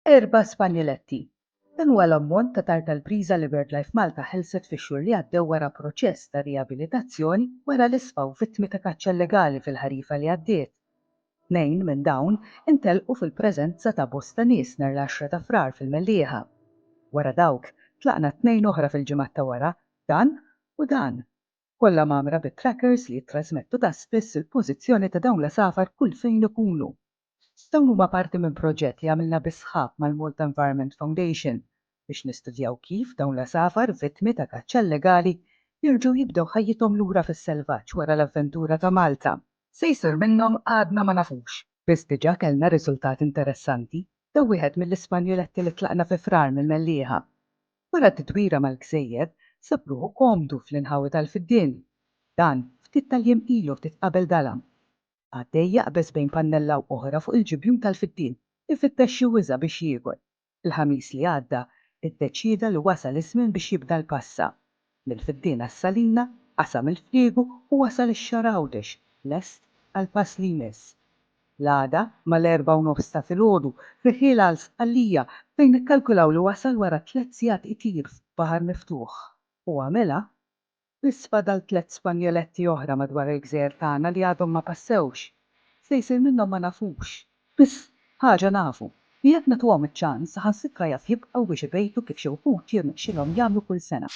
4 Spanjoletti. Dan huwa l-ammont ta' tartal-priża li BirdLife Malta ħelset fix-xhur li għaddew wara proċess ta' riabilitazzjoni wara li sfaw vittmi ta' kaċċa illegali fil-ħarifa li għaddiet. 2 minn dawn intelqu fil-preżenza ta' bosta nies nhar l-10 ta' frar fil-Mellieħa. Wara dawk tlaqna 2 oħra fil-ġimgħat ta' wara, dan u dan. Kollha magħmra bit-trackers li jittrażmettu ta' spiss il-pożizzjoni ta' dawn l-asafar kull fejn ikunu. Dawn huma parti minn proġett li għamilna bisħab mal-Malta Environment Foundation biex nistudjaw kif dawn l-asafar vittmi ta' kaċċa illegali jirġgħu jibdew ħajjithom lura fis-selvaġġ wara l-avventura ta' Malta. Se jsir minnhom għadna ma nafux. Biss diġà kellna riżultat interessanti daw wieħed mill-Ispanjoletti li tlaqna fi frar mill-Mellieħa. Wara t-titwira mal-Gżejjed sabruħu komdu fl-inħawi tal-fiddien. Dan ftit tal-jiem ilu ftit qabel dalam. Għaddej jaqbeż bejn pannella u oħra fuq il-ġibjun tal-fiddien, ifittex xi wiża biex jiekol. Il-ħamis li għadda iddeċida li wasal iż-żmien biex jibda l-passa. Mill-fiddien għas-salina, qasam il-friegu u wasal ix-xarawdex, lest għall-pass li jmiss. L-għada mal-4:30 ta' filgħodu riħiel għal sqallija fejn ikkalkulaw li wasal wara 3 sigħat itir f'baħar miftuħ. U għamilha biss fadal 3 Spanjoletti oħra madwar il-Gżejjer tagħna li għadhom ma passewx. Se jsir minnhom ma nafux. Biss ħaġa nafu li jekk nagħtuhom iċ-ċans ħansitra jaf jibqgħu biex ibejtu kif xi wħud jirnexxilhom jagħmlu kull sena.